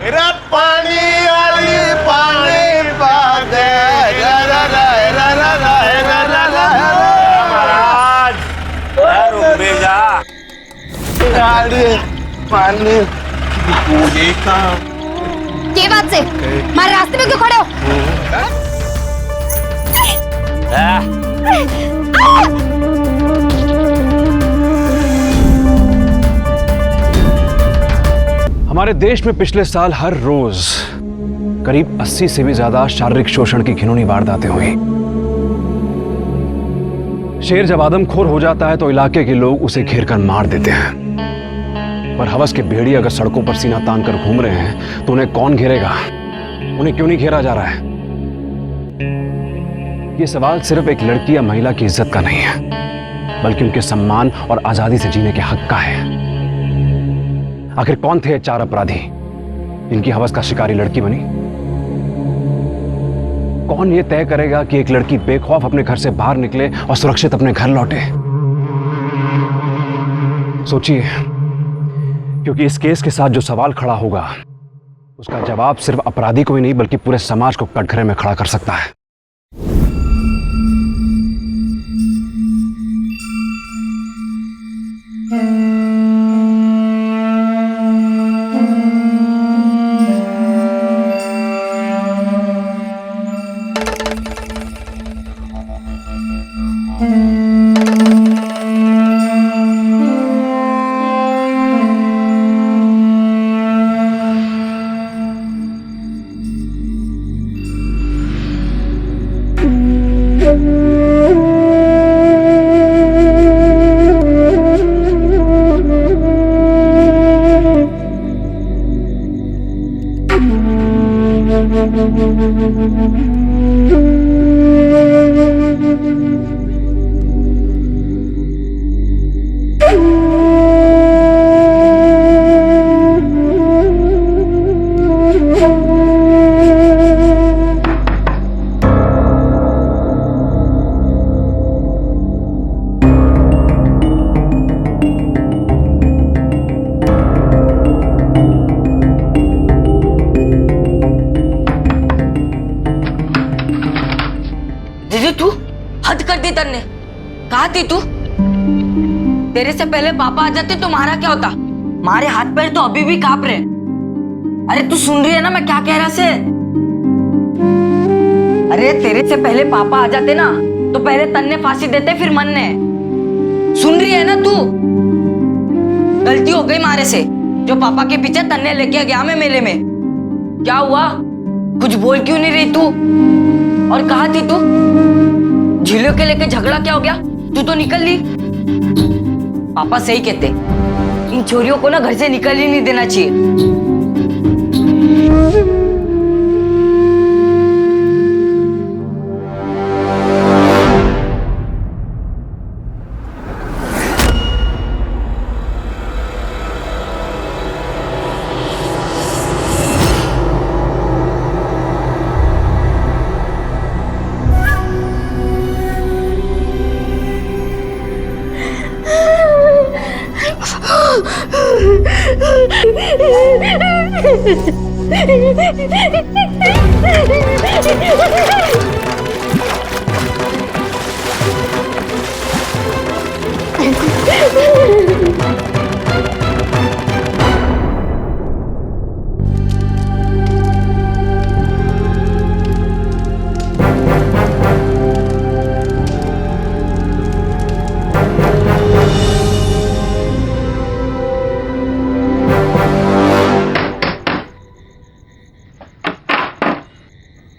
पानी वाली पानी बादे महाराज रुक जा। पानी का के बात से मारे रास्ते में क्यों खड़े हो? हमारे देश में पिछले साल हर रोज करीब 80 से भी ज्यादा शारीरिक शोषण की घिनौनी वारदातें हुई। शेर जब आदमखोर हो जाता है तो इलाके के लोग उसे घेर कर मार देते हैं, पर हवस के भेड़िए अगर सड़कों पर सीना तान कर घूम रहे हैं तो उन्हें कौन घेरेगा? उन्हें क्यों नहीं घेरा जा रहा है? ये सवाल सिर्फ एक लड़की या महिला की इज्जत का नहीं है, बल्कि उनके सम्मान और आजादी से जीने के हक का है। आखिर कौन थे ये 4 अपराधी जिनकी हवस का शिकारी लड़की बनी? कौन ये तय करेगा कि एक लड़की बेखौफ अपने घर से बाहर निकले और सुरक्षित अपने घर लौटे? सोचिए, क्योंकि इस केस के साथ जो सवाल खड़ा होगा उसका जवाब सिर्फ अपराधी को ही नहीं बल्कि पूरे समाज को कटघरे में खड़ा कर सकता है। तू हद कर दी तन्ने। कहा थी तू? तेरे से पहले पापा आ जाते तो हमारा क्या होता? हमारे हाथ पैर तो अभी भी कांप रहे। अरे तू सुन रही है ना मैं क्या कह रहा से? अरे तेरे से पहले पापा आ जाते ना तो पहले तन्ने फांसी देते फिर मन ने। सुन रही है ना तू? गलती हो गई मारे से जो पापा के पीछे तन्ने लेके गया मैं मेले में। क्या हुआ? कुछ बोल क्यों नहीं रही तू? और कहा थी तू? झीलों के लेके झगड़ा क्या हो गया? तू तो निकल ली। पापा सही कहते, इन छोरियों को ना घर से निकल ही नहीं देना चाहिए।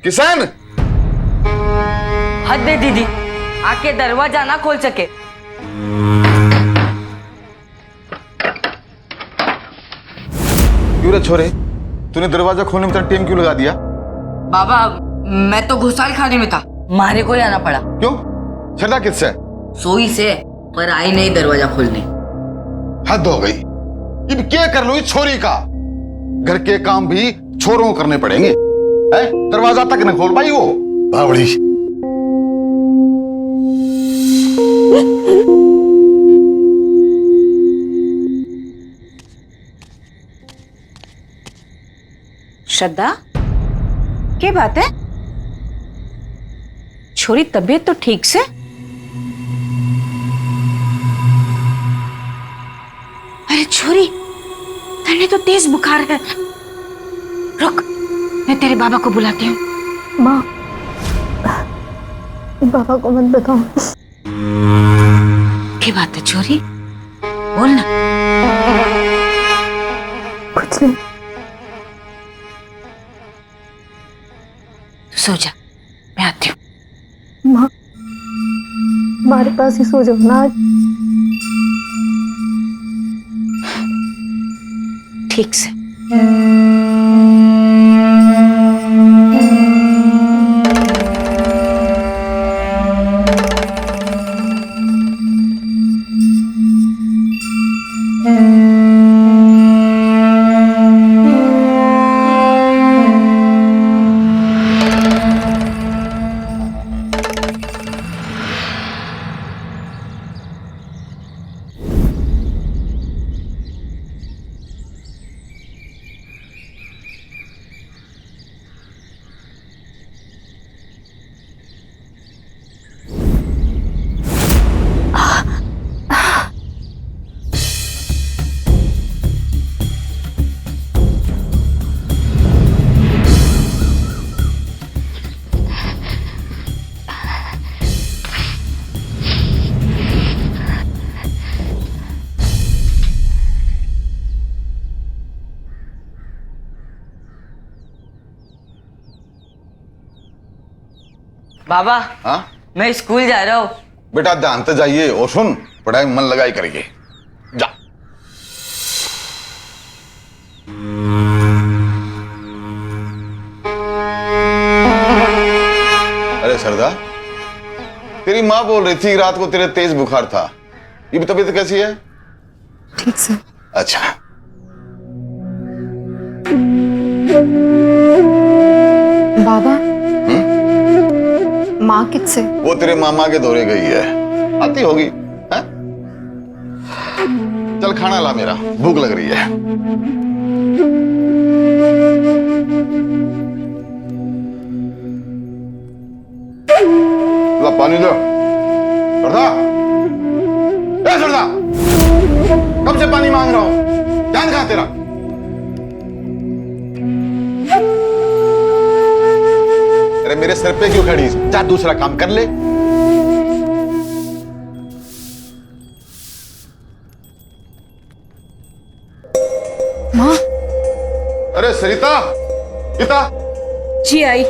किसान, हद दे दीदी, आके दरवाजा ना खोल सके। क्यों रे छोरे, तूने दरवाजा खोलने में इतना टाइम क्यों लगा दिया? बाबा मैं तो घुसाल खाने में था, मारे को ही आना पड़ा। क्यों? छड़ा किससे? सोई से, पर आई नहीं दरवाजा खोलने। हद हो गई। अब क्या कर लो इस छोरी का? घर के काम भी छोरों को करने पड़ेंगे। दरवाजा तक न खोल पाई वो बावड़ी। श्रद्धा, क्या बात है? छोरी तबीयत तो ठीक से? अरे छोरी, तने तो तेज बुखार है। रुक, मैं तेरे बाबा को बुलाती हूँ। माँ, बाबा को मत बताओ। क्या बात है छोरी, बोल ना। कुछ नहीं। तू सो जा, मैं आती हूँ। माँ, हमारे पास ही सो जाओ ना आज। ठीक से। बाबा, हाँ मैं स्कूल जा रहा हूँ। बेटा ध्यान से जाइए और सुन, पढ़ाई में मन लगाई करिए। जा। अरे सरदा, तेरी माँ बोल रही थी रात को तेरे तेज बुखार था। ये भी तबीयत कैसी है? ठीक से। अच्छा। बाबा, माँ किससे? वो तेरे मामा के दौरे गई है, आती होगी। है? चल खाना ला, मेरा भूख लग रही है। ला पानी दो। सरदा, ए सरदा, कब से पानी मांग रहा हूं, ध्यान कहां तेरा? अरे मेरे सर पे क्यों खड़ी? जा दूसरा काम कर ले। माँ। अरे सरिता, गीता। जी आई।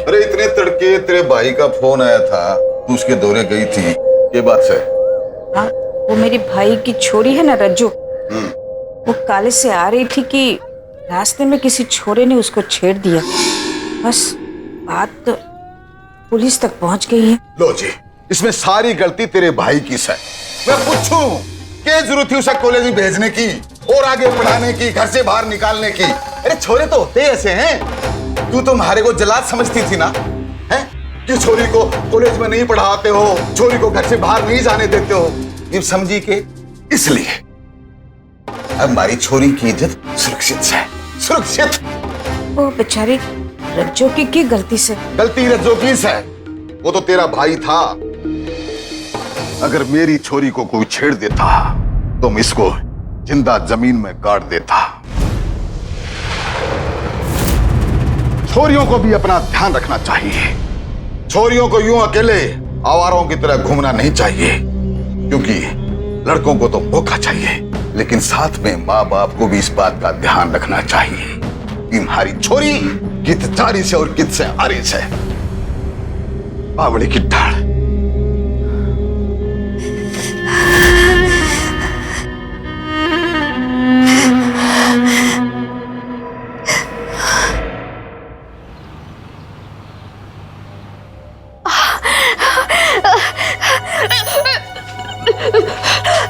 अरे इतने तड़के तेरे भाई का फोन आया था, तू उसके दौरे गई थी, ये बात है? हाँ, वो मेरे भाई की छोरी है ना रज्जू, वो कॉलेज से आ रही थी कि रास्ते में किसी छोरे ने उसको छेड़ दिया। बस बात तो पुलिस तक पहुंच गई है। लो जी, इसमें सारी गलती तेरे भाई की है। मैं पूछूं क्या जरूरत थी उसे कॉलेज में भेजने की और आगे पढ़ाने की, घर से बाहर निकालने की? अरे छोरे तो होते ऐसे हैं। तू तो हमारे को जलाद समझती थी ना, हैं? कि छोरी को कॉलेज में नहीं पढ़ाते हो, छोरी को घर से बाहर नहीं जाने देते हो। ये समझी के इसलिए अब हमारी छोरी की इज्जत सुरक्षित है, सुरक्षित। वो बेचारी रज्जो की गलती से। गलती रज्जो की है, वो तो तेरा भाई था। अगर मेरी छोरी को कोई छेड़ देता तो मैं इसको जिंदा जमीन में गाड़ देता। छोरियों को भी अपना ध्यान रखना चाहिए। छोरियों को यूं अकेले आवारों की तरह घूमना नहीं चाहिए, क्योंकि लड़कों को तो मौका चाहिए, लेकिन साथ में माँ बाप को भी इस बात का ध्यान रखना चाहिए कि हमारी छोरी कित जारी से और कित से आरी से। बावड़ी की ढाल।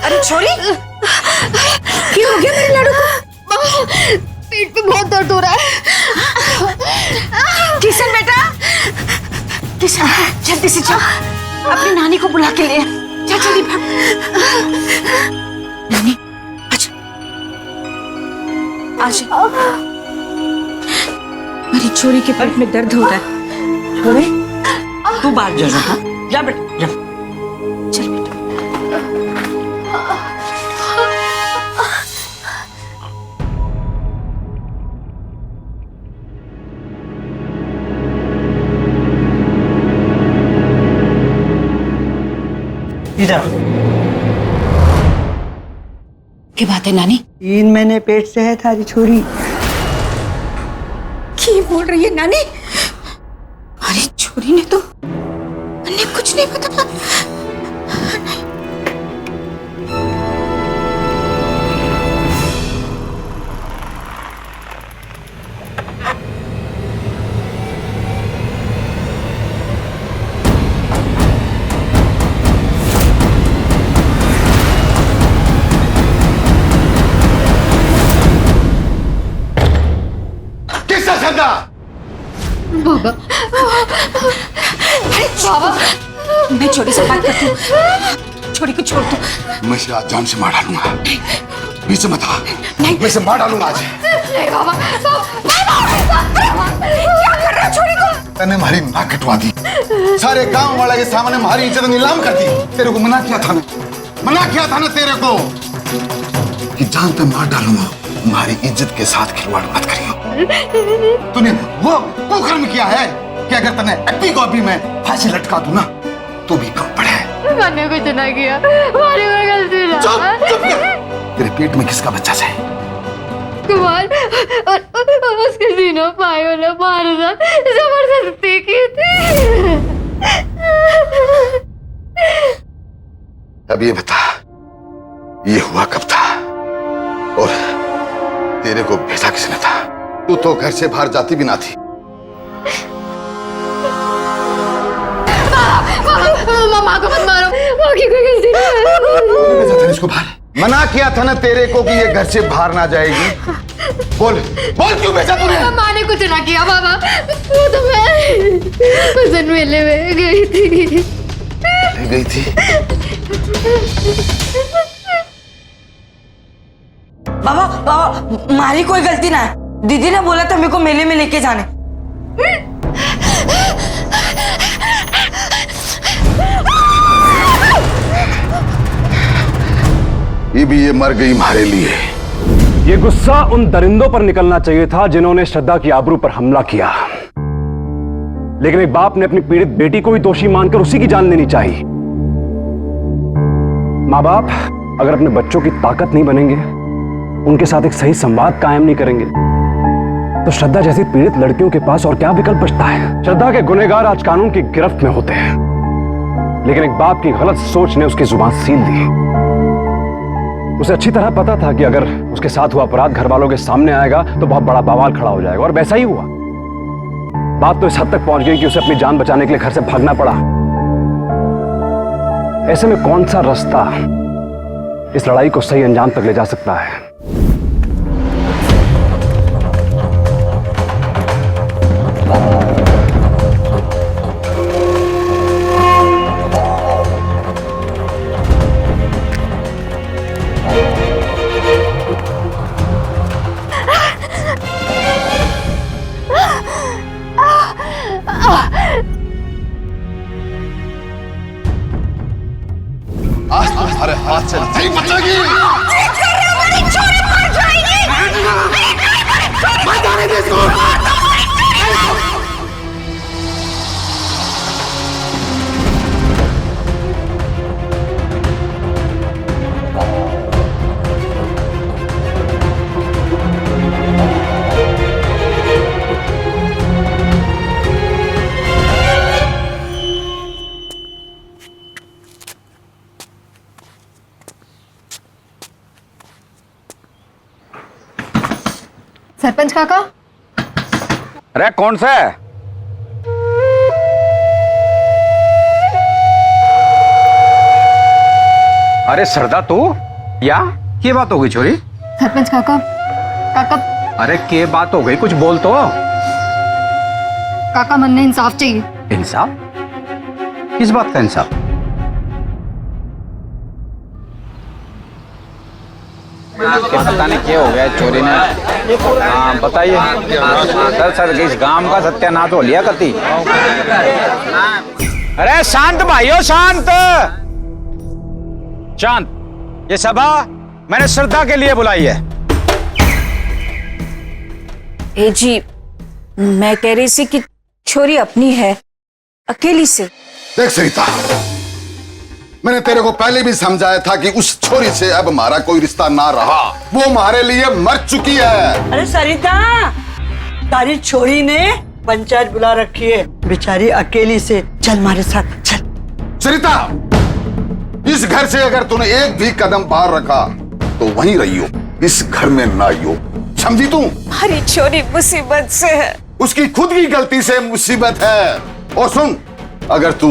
अरे छोरी, क्या हो गया मेरे लाडू को? पेट में बहुत दर्द हो रहा है। किशन बेटा, किशन जल्दी से चल, अपनी नानी को बुला के ले। चल जल्दी भाग। नानी अच्छा अच्छा मेरी छोरी के पेट में दर्द हो रहा है। छोड़े तू बाहर जा हाँ जा बेटा जा। चल बेटा। इधर क्या बात है नानी? 3 महीने पेट से है थारी छोरी। क्या बोल रही है नानी? अरे छोरी ने तो अन्य कुछ नहीं बताया। किससे सदा? बाबा बाबा मैं छोरी से बात करती हूँ। छोरी को छोड़ दो। मैं इसे आज जान से मार डालूंगा। बीच मत आ। मैं इसे मार डालूंगा आज। नहीं बाबा क्या कर रहा है छोरी को? तने हमारी नाक कटवा दी, सारे गांव वाला के सामने हमारी इज्जत नीलाम कर दी। तेरे को मना किया था ना तेरे को कि जान पे मार डालूंगा। हमारी इज्जत के साथ खिलवाड़ मत करियो। तूने वो कर्म किया है कि अगर तने अभी को अभी मैं फांसी लटका दूं ना तो भी कम पड़े। मैंने कुछ ना किया, हमारी कोई गलती ना। चुप कर। तेरे पेट में किसका बच्चा है? कुमार और उसके तीनों भाइयों ने हमारे साथ जबरदस्ती की थी। अब ये बता, ये हुआ कब था और तेरे को भेजा किसने था? तू तो घर से बाहर जाती भी ना थी। मामा को मत मारो, माँ की कोई गलती नहीं भेजा था इसको बाहर? मना किया था ना तेरे को कि ये घर से बाहर ना जाएगी। बोल क्यों भेजा तूने? माँ ने कुछ ना किया बाबा, वो तो मैं भजन मेले में गई थी। बाबा हमारी कोई गलती ना है। दीदी ने बोला था मेरे को मेले में लेके जाने। ये मर गई हमारे लिए। ये गुस्सा उन दरिंदों पर निकलना चाहिए था जिन्होंने श्रद्धा की आबरू पर हमला किया, लेकिन एक बाप ने अपनी पीड़ित बेटी को ही दोषी मानकर उसी की जान लेनी चाहिए। माँ बाप अगर अपने बच्चों की ताकत नहीं बनेंगे, उनके साथ एक सही संवाद कायम नहीं करेंगे, तो श्रद्धा जैसी पीड़ित लड़कियों के पास और क्या विकल्प बचता है? श्रद्धा के गुनहगार आज कानून की गिरफ्त में होते हैं, लेकिन एक बाप की गलत सोच ने उसकी जुबान सील दी। उसे अच्छी तरह पता था कि अगर उसके साथ हुआ अपराध घर वालों के सामने आएगा तो बहुत बड़ा बवाल खड़ा हो जाएगा, और वैसा ही हुआ। बात तो इस हद तक पहुंच गई कि उसे अपनी जान बचाने के लिए घर से भागना पड़ा। ऐसे में कौन सा रास्ता इस लड़ाई को सही अंजाम तक ले जा सकता है? अरे हाथ से नहीं बचेगी। मत आने दे इसको। सरपंच काका, अरे कौन सा है? अरे सरदा तू या क्या बात हो गई छोरी? सरपंच काका काका अरे क्या बात हो गई, कुछ बोल तो। काका मन ने इंसाफ चाहिए। इंसाफ? किस बात का इंसाफ? पता नहीं क्या हो गया चोरी ने। हाँ बताइए सर इस गांव का सत्यानाश हो लिया कति। अरे शांत भाइयों शांत शांत। ये सभा मैंने श्रद्धा के लिए बुलाई है। ए जी, मैं कह रही थी कि छोरी अपनी है, अकेली से। देख सरिता, मैंने तेरे को पहले भी समझाया था कि उस छोरी से अब हमारा कोई रिश्ता ना रहा। वो हमारे लिए मर चुकी है। अरे सरिता, तारी छोरी ने पंचायत बुला रखी है, बेचारी अकेली से। चल मारे साथ चल। सरिता, इस घर से अगर तूने एक भी कदम बाहर रखा तो वहीं रही हो, इस घर में ना आई हो, समझी तू? हमारी छोरी मुसीबत से है। उसकी खुद की गलती से मुसीबत है। और सुन, अगर तू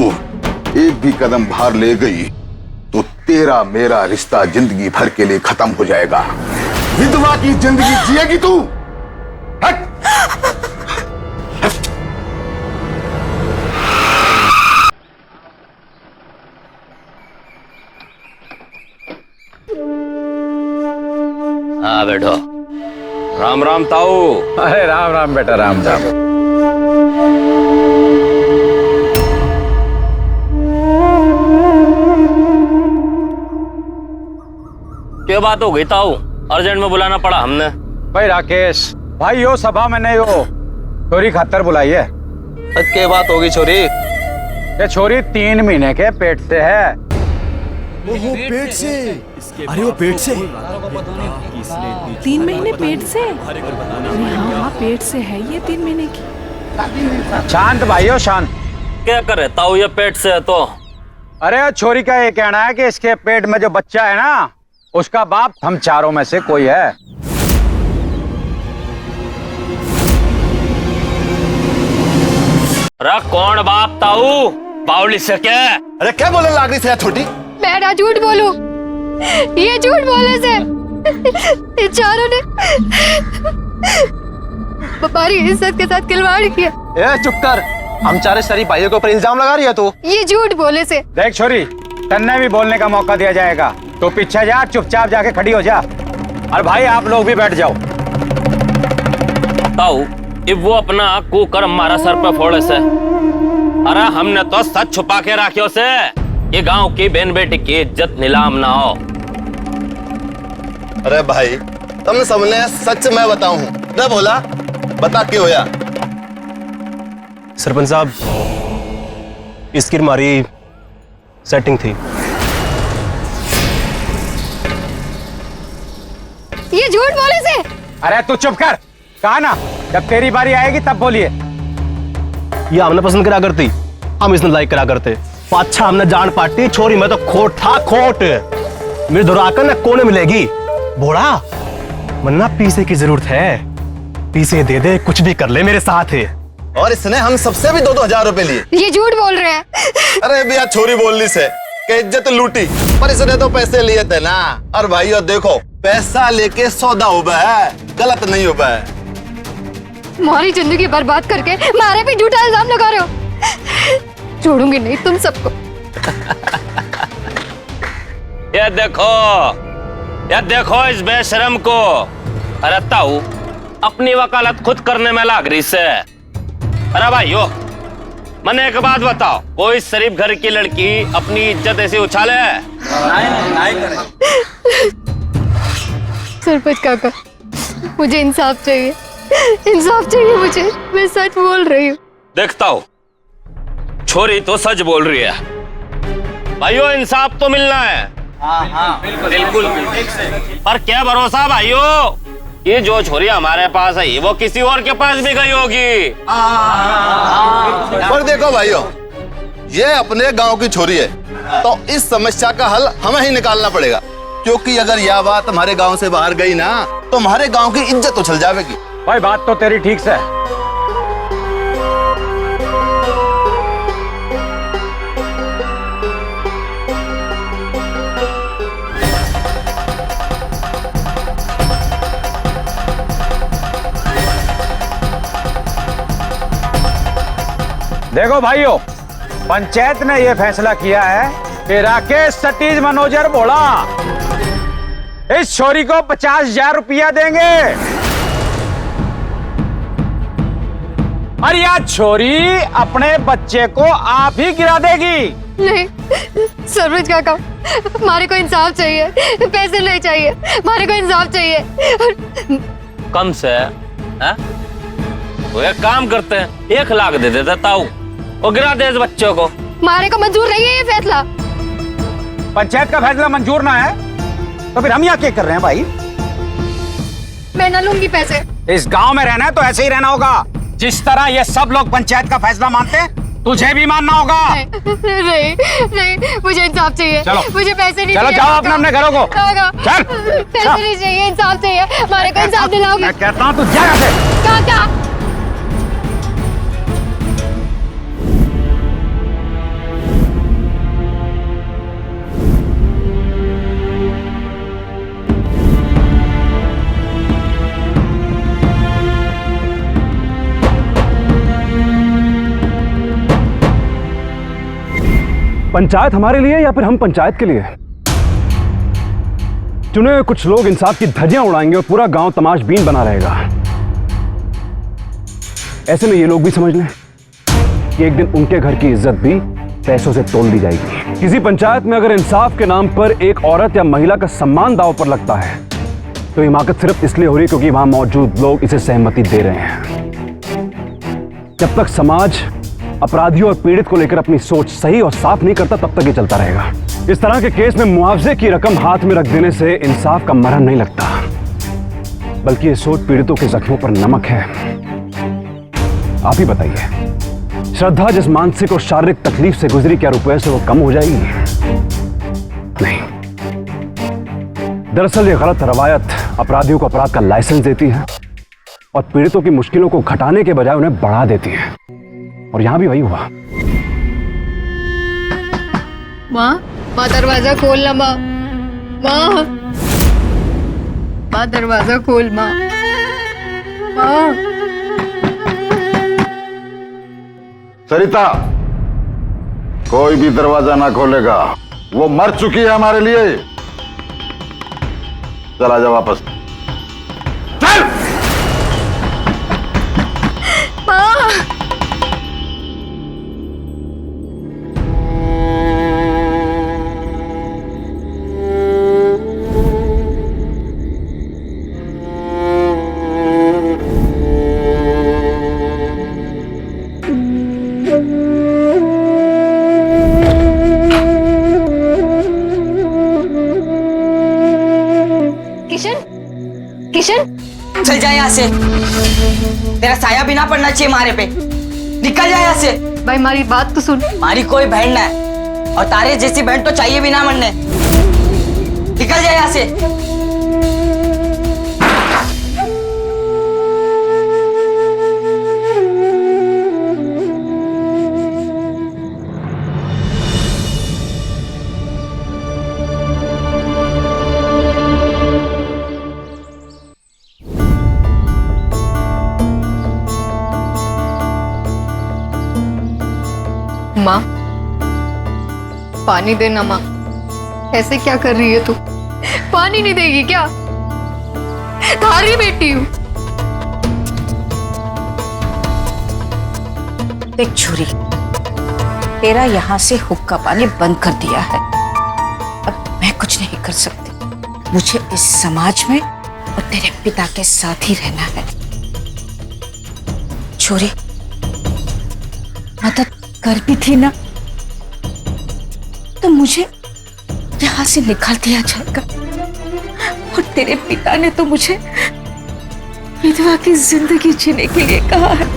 एक भी कदम बाहर ले गई तो तेरा मेरा रिश्ता जिंदगी भर के लिए खत्म हो जाएगा। विधवा की जिंदगी जिएगी तू। हट। हाँ बैठो। राम राम ताऊ। अरे राम राम बेटा, राम राम। क्या बात हो गई ताऊ? अर्जेंट में बुलाना पड़ा हमने। भाई राकेश भाई, यो सभा मैंने यो छोरी खातर बुलाई है। क्या बात होगी छोरी? ये छोरी 3 महीने के पेट से है। वो पेट से? अरे वो पेट से? 3 महीने पेट से? अरे हाँ पेट से है ये 3 महीने की। शांत भाइयों शांत। क्या करे ताऊ, ये पेट से है तो? अरे छोरी का ये कहना है कि इसके पेट में जो बच्चा है ना, उसका बाप हम चारों में से कोई है। अरे कौन बाप ताऊ? बावली से क्या? अरे क्या बोले लाग रही से छोटी? मैं ना झूठ बोलूं, ये झूठ बोले से ये चारों ने हमारी इज्जत के साथ खिलवाड़ किया। ए चुप कर, हम चारे शरीफ भाइयों के ऊपर इल्जाम लगा रही है तू। ये झूठ बोले से। देख छोरी, तन्ने भी बोलने का मौका दिया जाएगा तो पीछे जा, चुपचाप जाके खड़ी हो जा। और भाई आप लोग भी बैठ जाओ। ताऊ, ये वो अपना कुकर्म मारा सर पे फोड़े से। अरे हमने तो सच छुपा के रखियो से, ये गांव की बहन बेटी की इज्जत नीलाम ना हो। अरे भाई, तुम सबने सच मैं बताऊं ना, बोला बता क्यों होया? सरपंच साहब, इसकी हमारी सेटिंग थी। ये झूठ बोले से। अरे तू चुप कर, कहा ना जब तेरी बारी आएगी तब बोलिए। ये हमने पसंद करा करती, हम इसने लाइक करा करते। अच्छा हमने जान पाटी, छोरी में तो खोट था खोट। मेरे धुराकर न कोने मिलेगी। बोड़ा मन्ना पीसे की जरूरत है, पीसे दे दे, कुछ भी कर ले मेरे साथ है। और इसने हम सबसे भी 2-2 हजार रुपए लिए। ये झूठ बोल रहे हैं। अरे भैया, छोरी बोलनी से कि इज्जत लूटी, पर इसने तो पैसे लिए थे ना। और भाइयों देखो, पैसा लेके सौदा हुआ है, गलत नहीं हुआ है। हमारी जिंदगी बर्बाद करके मारे पे झूठा इल्जाम लगा रहे हो। छोड़ूंगी नहीं तुम सबको। ये देखो इस बेशरम को। अरे ताऊ, अपनी वकालत खुद करने में लाग रही से। अरे भाइयों, मैंने एक बात बताओ, कोई शरीफ घर की लड़की अपनी इज्जत ऐसे उछाले? नहीं करे। सरपंच काका, मुझे इंसाफ चाहिए, इंसाफ चाहिए मुझे। मैं सच बोल रही हूँ। देखता हूँ, छोरी तो सच बोल रही है। भाइयों, इंसाफ तो मिलना है। हाँ, बिल्कुल। पर क्या भरोसा भाइयों, ये जो छोरी हमारे पास है वो किसी और के पास भी गई होगी। पर देखो भाइयों, ये अपने गांव की छोरी है, तो इस समस्या का हल हमें ही निकालना पड़ेगा। क्योंकि अगर यह बात हमारे गांव से बाहर गई ना, तो हमारे गांव की इज्जत उछल जाएगी। भाई बात तो तेरी ठीक से। देखो भाइयों, पंचायत ने यह फैसला किया है कि राकेश सतीश मनोजर बोला इस छोरी को 50,000 रुपया देंगे और यह छोरी अपने बच्चे को आप ही गिरा देगी। नहीं सरपंच काका, हमारे को इंसाफ चाहिए, पैसे नहीं चाहिए, हमारे को इंसाफ चाहिए। कम से है? वो एक काम करते हैं, 1 लाख दे देते ताऊ, वो गिरा दे इस बच्चों को। हमारे को मंजूर नहीं है ये फैसला। पंचायत का फैसला मंजूर ना है तो फिर हम यहाँ क्या कर रहे हैं भाई? मैं ना लूंगी पैसे। इस गांव में रहना है तो ऐसे ही रहना होगा। जिस तरह ये सब लोग पंचायत का फैसला मानते हैं, तुझे भी मानना होगा। नहीं नहीं, मुझे इंसाफ चाहिए। चलो, मुझे पैसे नहीं चलो चाहिए। जाओ अपने अपने घरों को। चल। पैसे नहीं चाहिए, इंसाफ चाहिए। हमारे को इंसाफ दिलाओगे? मैं कहता हूँ तू जा यहाँ से। काका पंचायत हमारे लिए या फिर हम पंचायत के लिए? चुने हुए कुछ लोग इंसाफ की धज्जियां उड़ाएंगे और पूरा गांव तमाशबीन बना रहेगा। ऐसे में ये लोग भी समझ लें कि एक दिन उनके घर की इज्जत भी पैसों से तोल दी जाएगी। किसी पंचायत में अगर इंसाफ के नाम पर एक औरत या महिला का सम्मान दांव पर लगता है तो हिमाकत सिर्फ इसलिए हो रही है क्योंकि वहां मौजूद लोग इसे सहमति दे रहे हैं। जब तक समाज अपराधियों और पीड़ित को लेकर अपनी सोच सही और साफ नहीं करता तब तक ये चलता रहेगा। इस तरह के केस में मुआवजे की रकम हाथ में रख देने से इंसाफ का मरहम नहीं लगता, बल्कि ये सोच पीड़ितों के जख्मों पर नमक है। आप ही बताइए, श्रद्धा जिस मानसिक और शारीरिक तकलीफ से गुजरी, क्या रुपए से वो कम हो जाएगी? नहीं। दरअसल ये गलत रवायत अपराधियों को अपराध का लाइसेंस देती है और पीड़ितों की मुश्किलों को घटाने के बजाय उन्हें बढ़ा देती है। और यहां भी वही हुआ। माँ दरवाजा खोल ना। माँ दरवाजा खोल। माँ सरिता, कोई भी दरवाजा ना खोलेगा, वो मर चुकी है हमारे लिए। चला जा वापस। चल। किशन, चल जा यहाँ से। तेरा साया भी ना पड़ना चाहिए मारे पे। निकल जा यहाँ से। भाई हमारी बात तो सुन। हमारी कोई बहन ना है और तारे जैसी बहन तो चाहिए भी ना मरने। निकल जा यहाँ से। माँ पानी देना। माँ ऐसे क्या कर रही है तू? पानी नहीं देगी क्या? थारी बेटी हूँ। देख छुरी, तेरा यहाँ से हुक्का पानी बंद कर दिया है। अब मैं कुछ नहीं कर सकती। मुझे इस समाज में और तेरे पिता के साथ ही रहना है। छुरी, मदद कर भी थी ना तो मुझे यहाँ से निकाल दिया जाएगा। और तेरे पिता ने तो मुझे विधवा की जिंदगी जीने के लिए कहा है।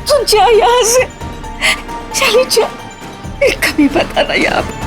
तू जा यहाँ से, चली जा। कभी बताना यहाँ पे।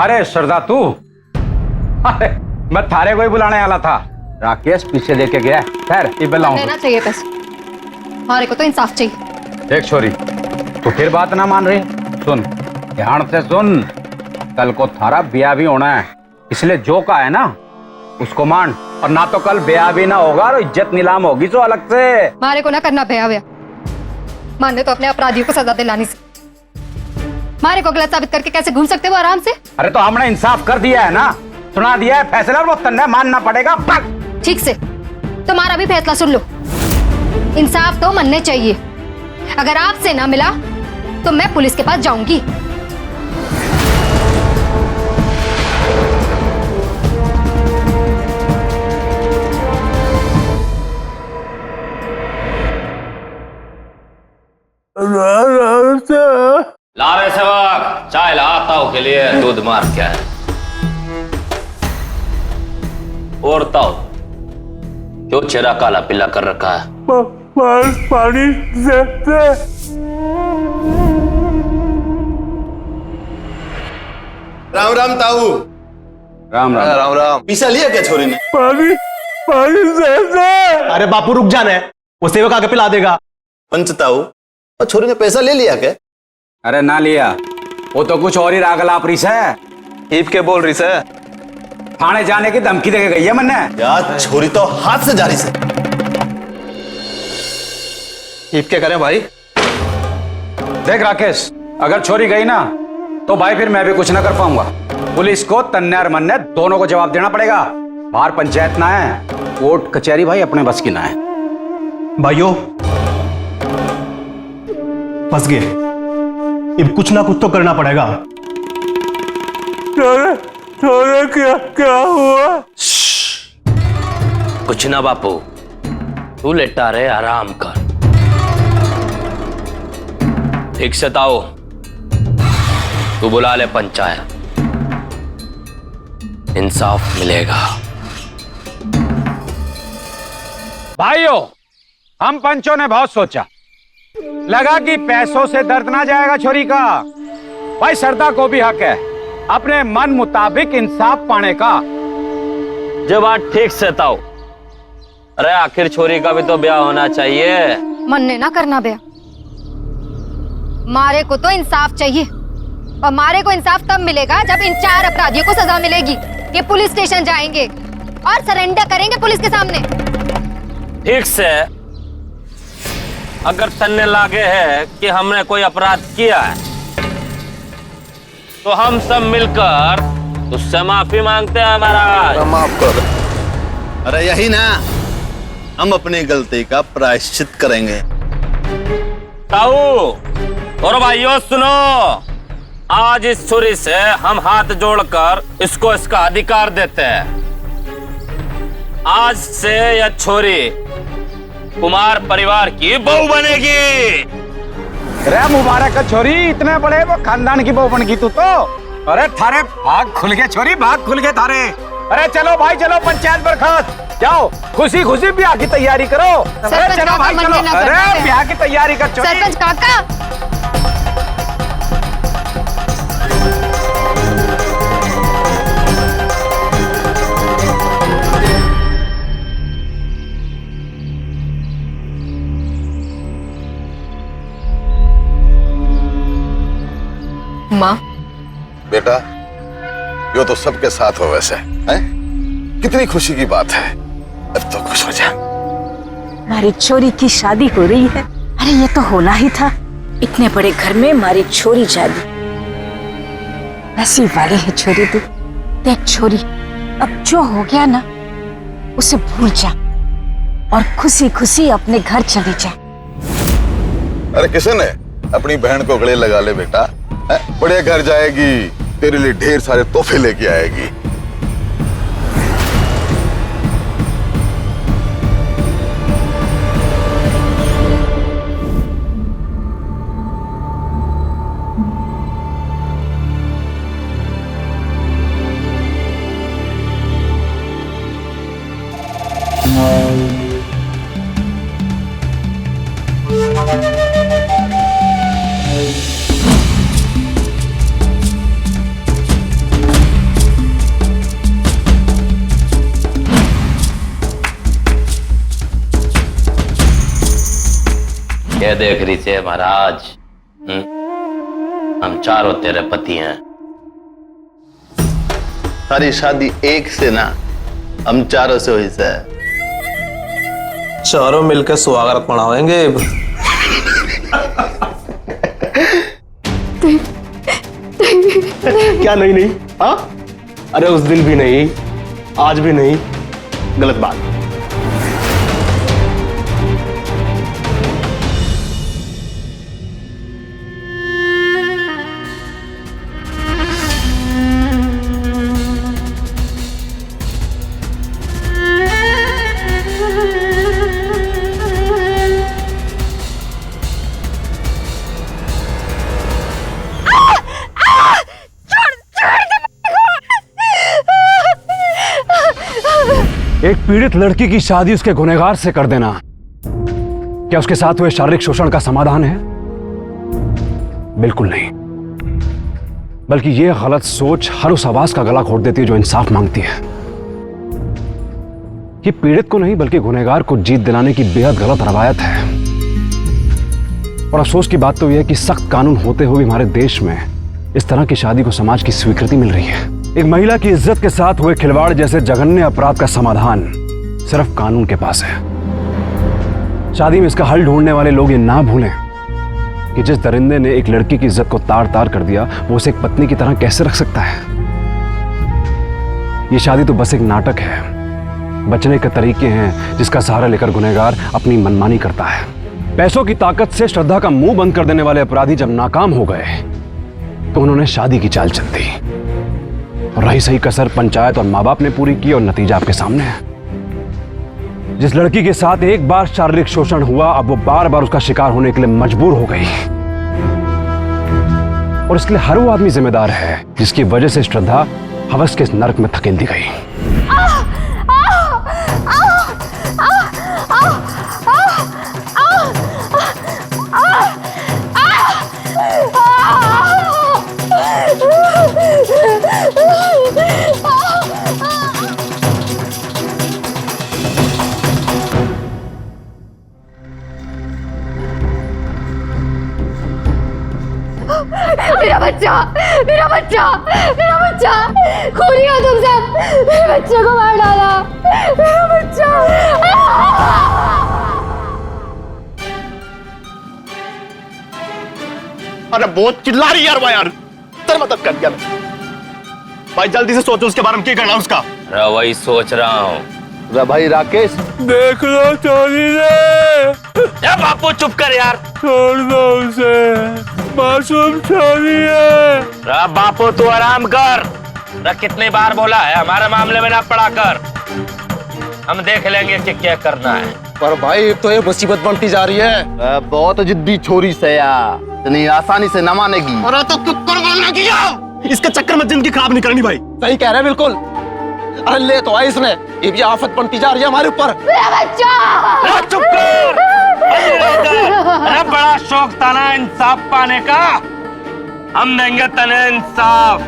अरे श्रद्धा तू, अरे मैं थारे को ही बुलाने वाला था। राकेश पीछे देके गया। खैर लेना चाहिए पैसे, हमारे को तो इंसाफ चाहिए। देख छोरी, तो फिर बात ना मान रही। सुन ध्यान से सुन, कल को थारा ब्याह भी होना है, इसलिए जो का है ना उसको मान, और ना तो कल ब्याह भी ना होगा और इज्जत नीलाम होगी तो अलग से। हमारे को ना करना ब्याह व्याह, मानने तो अपने अपराधियों को सजा दिलानी से। हमारे को गलत साबित करके कैसे घूम सकते हो आराम से? अरे तो हमने इंसाफ कर दिया है ना, सुना दिया है फैसला, वो तन्ने मानना पड़ेगा। ठीक से तुम्हारा भी फैसला सुन लो, इंसाफ तो मानने चाहिए। अगर आपसे ना मिला तो मैं पुलिस के पास जाऊंगी। ला रहे सेवक, चाय लाता हूं के लिए, दूध मार क्या है और ताऊ, क्यों चेहरा काला पीला कर रखा है? पानी देते। राम राम ताऊ। राम राम। राम राम। पीछा लिया क्या छोरी ने? पानी देते। अरे बापू रुक जाने, वो सेवक आके पिला देगा। पंच ताऊ, और छोरी ने पैसा ले लिया क्या? अरे ना लिया, वो तो कुछ और ही राग लाप रही है। ईप के बोल रही से? थाने जाने की धमकी देके गई है मैंने। यार छोरी तो हाथ से जा रही से। ईप क्या करें भाई? देख राकेश, अगर छोरी गई ना तो भाई फिर मैं भी कुछ ना कर पाऊंगा। पुलिस को तन्ने और मन्ने दोनों को जवाब देना पड़ेगा। बाहर पंचायत ना है, कोर्ट कचहरी भाई अपने बस की ना है। भाइयों फंस गए, अब कुछ ना कुछ तो करना पड़ेगा। क्या हुआ? कुछ ना बापू, तू लेटा रहे, आराम कर। ठीक से ताऊ, तू बुला ले पंचायत, इंसाफ मिलेगा। भाइयों, हम पंचों ने बहुत सोचा, लगा कि पैसों से दर्द ना जाएगा छोरी का। भाई श्रद्धा को भी हक है अपने मन मुताबिक इंसाफ पाने का। जो बात ठीक से ताऊ, अरे आखिर छोरी का भी तो ब्याह होना चाहिए। मन्ने ना करना ब्याह, मारे को तो इंसाफ चाहिए, और मारे को इंसाफ तब मिलेगा जब इन 4 अपराधियों को सजा मिलेगी। ये पुलिस स्टेशन जाएंगे और सरेंडर करेंगे पुलिस के सामने। ठीक से, अगर तन्ने लागे है कि हमने कोई अपराध किया है तो हम सब मिलकर उससे माफी मांगते हैं महाराज। माफ कर। अरे यही ना, हम अपनी गलती का प्रायश्चित करेंगे। ताऊ और भाइयों सुनो, आज इस छुरी से हम हाथ जोड़कर इसको इसका अधिकार देते हैं। आज से यह छोरी कुमार परिवार की बहू बनेगी। अरे मुबारक है छोरी, इतने बड़े वो खानदान की बहू बन गई तू तो। अरे थारे भाग खुल गए छोरी, भाग खुल गए थारे। अरे चलो भाई चलो, पंचायत बरखास्त, जाओ खुशी खुशी ब्याह की तैयारी करो। अरे चलो भाई चलो, अरे ब्याह की तैयारी कर छोरी। सरपंच काका, माँ। बेटा, यो तो सबके साथ हो वैसे है? कितनी खुशी की बात है, अब तो खुश हो जा। हमारी छोरी की शादी हो रही है। अरे ये तो होना ही था, इतने बड़े घर में हमारी छोरी शादी। नसीब वाली है छोरी तू। देख छोरी, अब जो हो गया ना उसे भूल जा और खुशी खुशी अपने घर चली जा। अरे किसे ने अपनी बहन को गले लगा ले बेटा, बड़े घर जाएगी, तेरे लिए ढेर सारे तोहफे लेके आएगी। ये देख रही से महाराज, हम चारों तेरे पति हैं। सारी शादी एक से ना, हम चारों से हुई से। चारों मिलकर स्वागत मनाएंगे। क्या नहीं नहीं? हाँ, अरे उस दिन भी नहीं, आज भी नहीं, गलत बात। एक पीड़ित लड़की की शादी उसके गुनहगार से कर देना क्या उसके साथ हुए शारीरिक शोषण का समाधान है? बिल्कुल नहीं, बल्कि यह गलत सोच हर उस आवाज का गला घोट देती है जो इंसाफ मांगती है। ये पीड़ित को नहीं बल्कि गुनहगार को जीत दिलाने की बेहद गलत रवायत है। और अफसोस की बात तो यह है कि सख्त कानून होते हुए हमारे देश में इस तरह की शादी को समाज की स्वीकृति मिल रही है। एक महिला की इज्जत के साथ हुए खिलवाड़ जैसे जघन्य अपराध का समाधान सिर्फ कानून के पास है। शादी में इसका हल ढूंढने वाले लोग ये ना भूलें कि जिस दरिंदे ने एक लड़की की इज्जत को तार तार कर दिया, वो उसे एक पत्नी की तरह कैसे रख सकता है? ये शादी तो बस एक नाटक है, बचने के तरीके हैं जिसका सहारा लेकर गुनहगार अपनी मनमानी करता है। पैसों की ताकत से श्रद्धा का मुंह बंद कर देने वाले अपराधी जब नाकाम हो गए तो उन्होंने शादी की चाल चल दी। और रही सही कसर पंचायत और माँ बाप ने पूरी की और नतीजा आपके सामने है। जिस लड़की के साथ एक बार शारीरिक शोषण हुआ, अब वो बार बार उसका शिकार होने के लिए मजबूर हो गई। और इसके लिए हर वो आदमी जिम्मेदार है जिसकी वजह से श्रद्धा हवस के इस नरक में धकेल दी गई। मेरा बच्चा, मेरा बच्चा, मेरा बच्चा, खूनी हो तुम सब, मेरे बच्चे को मार डाला, मेरा बच्चा। अरे बहुत चिल्ला रही यार, यार तर मदद कर दिया भाई, जल्दी से सोचो उसके बारे में क्या करना उसका। अरे वही सोच रहा हूँ। अरे भाई राकेश, देख लो चोरी ने। बापू चुप कर यार, छोड़ दो उसे, मासूम चोरी है। अरे बापू तू आराम कर। अरे कितनी बार बोला है हमारे मामले में ना पड़ा कर, हम देख लेंगे कि क्या करना है। पर भाई तो ये मुसीबत बनती जा रही है। बहुत जिद्दी छोरी से यार, इतनी आसानी से न मानेगी। अरे तो कुकर बोलना किया, इसके चक्कर में जिंदगी खराब नहीं करनी भाई। सही कह रहे हैं बिल्कुल। अरे ले तो आई इसने, ये भी आफत बनती जा रही है हमारे ऊपर। मेरा बच्चा। चुप कर। अरे बड़ा शौक था ना इंसाफ पाने का, हम देंगे तने इंसाफ।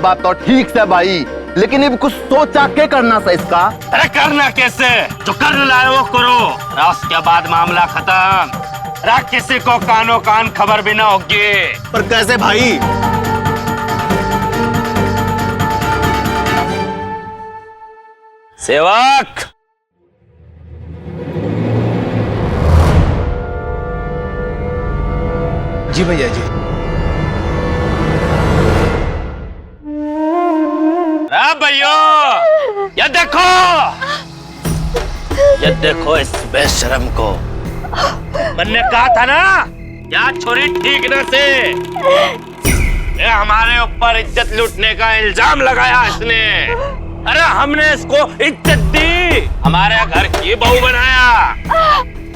बात तो ठीक से भाई, लेकिन अब कुछ सोचा के करना सा इसका। अरे करना कैसे, जो कर लाए वो करो, उसके बाद मामला खत्म। किसी को कानो कान खबर भी ना होगी। पर कैसे भाई? सेवक, जी भैया जी। भैया ये देखो, ये देखो इस बेशरम को। मैंने कहा था ना या छोरी ठीक न से, ये हमारे ऊपर इज्जत लूटने का इल्जाम लगाया इसने। अरे हमने इसको इज्जत दी, हमारे घर की बहू बनाया,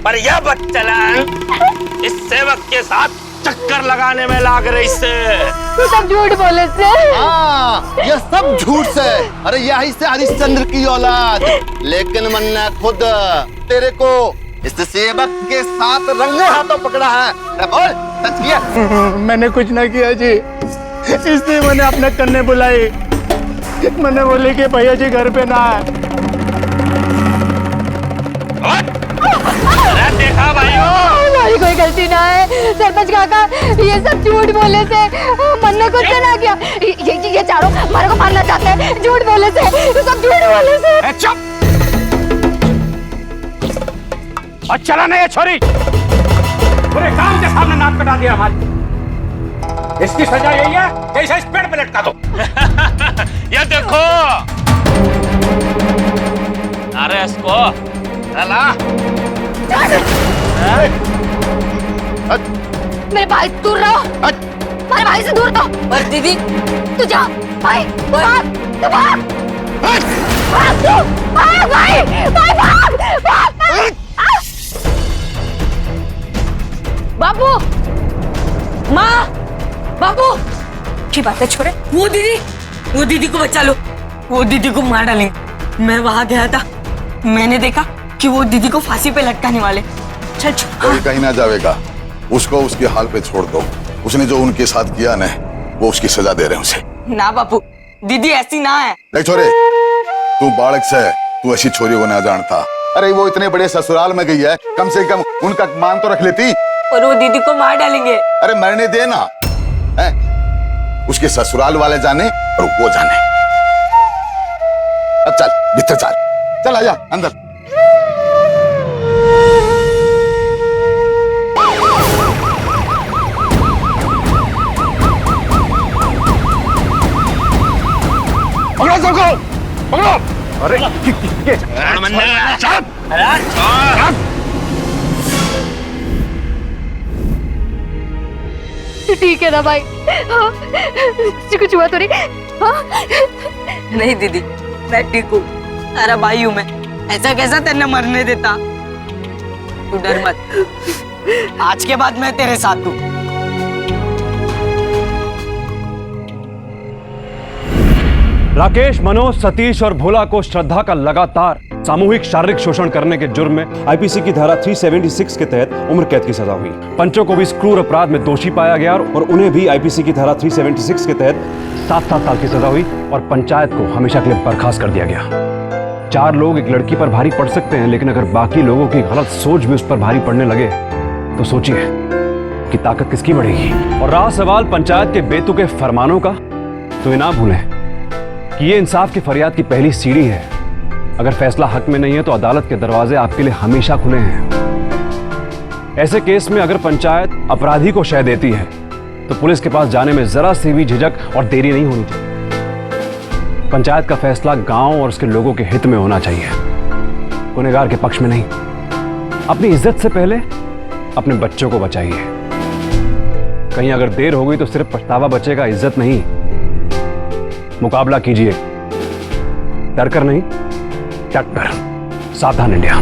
पर यह बच्चलन इस सेवक के साथ चक्कर लगाने में लाग रही से। तू सब झूठ बोले से। हाँ, ये सब झूठ से। अरे यही से हरिश्चंद्र की औलाद, लेकिन मैंने खुद तेरे को इस सेवक के साथ रंगे हाथों पकड़ा है। बोल, सच किया? मैंने कुछ ना किया जी, इसलिए मैंने अपने कन्ने बुलाई। मैंने बोले कि भैया जी घर पे ना है। अरे देखा भाइयों, हमारी कोई गलती ना है। सरपंच काका, ये सब झूठ बोले से मन्ने को चला गया। ये चारों हमारे को मारना चाहते हैं, झूठ बोले से, सब झूठ बोले से। चुप! और चला नहीं ये छोरी, पूरे गांव के सामने नाक कटा दिया हमारी। इसकी सजा यही है कि इसे इस पेड़ पे लटका दो। ये देखो, अरे इसको ला। मेरे भाई दूर रहो, मेरे भाई से दूर रहो। पर दीदी तू जा भाई, भाग, तू भाग, भाग तू, भाग भाई, भाई भाग, भाग। बाबू, माँ, बाबू, की बात है छोरे? वो दीदी को बचा लो, वो दीदी को मार डालेंगे। मैं वहां गया था, मैंने देखा कि वो दीदी को फांसी पे लटकाने वाले। चल कोई कहीं ना जाएगा, उसको उसके हाल पे छोड़ दो। उसने जो उनके साथ किया ना, वो उसकी सजा दे रहे हैं उसे। ना बापू, दीदी ऐसी ना है। नहीं छोरे, तू बालक से, तू ऐसी छोरी को ना जानता। अरे वो इतने बड़े ससुराल में गई है, कम से कम उनका मान तो रख लेती। और वो दीदी को मार डालेंगे। अरे मरने देना है, उसके ससुराल वाले जाने और वो जाने। अब चल भीतर चल, चल आजा अंदर। पकड़ो सबको, पकड़ो। अरे ठीक है ना भाई? हाँ, कुछ हुआ तो नहीं? हाँ? नहीं दीदी, मैं ठीक हूँ, तेरा भाई हूँ मैं। ऐसा कैसा तेने मरने देता? तू डर मत, आज के बाद मैं तेरे साथ हूँ। राकेश, मनोज, सतीश और भोला को श्रद्धा का लगातार सामूहिक शारीरिक शोषण करने के जुर्म में आईपीसी की धारा 376 के तहत उम्र कैद की सजा हुई। पंचों को भी इस क्रूर अपराध में दोषी पाया गया और उन्हें भी आईपीसी की धारा 376 के तहत 7-7 साल की सजा हुई और पंचायत को हमेशा के लिए बर्खास्त कर दिया गया। 4 लोग एक लड़की पर भारी पड़ सकते हैं, लेकिन अगर बाकी लोगों की गलत सोच भी उस पर भारी पड़ने लगे तो सोचिए कि ताकत किसकी बढ़ेगी। और रहा सवाल पंचायत के बेतुके फरमानों का, तो ये ना भूलें कि ये इंसाफ की फरियाद की पहली सीढ़ी है। अगर फैसला हक में नहीं है तो अदालत के दरवाजे आपके लिए हमेशा खुले हैं। ऐसे केस में अगर पंचायत अपराधी को शय देती है तो पुलिस के पास जाने में जरा सी भी झिझक और देरी नहीं होनी चाहिए। पंचायत का फैसला गांव और उसके लोगों के हित में होना चाहिए, गुनहगार के पक्ष में नहीं। अपनी इज्जत से पहले अपने बच्चों को बचाइए। कहीं अगर देर हो गई तो सिर्फ पछतावा बचेगा, इज्जत नहीं। मुकाबला कीजिए, डर कर नहीं, डट कर। सावधान इंडिया।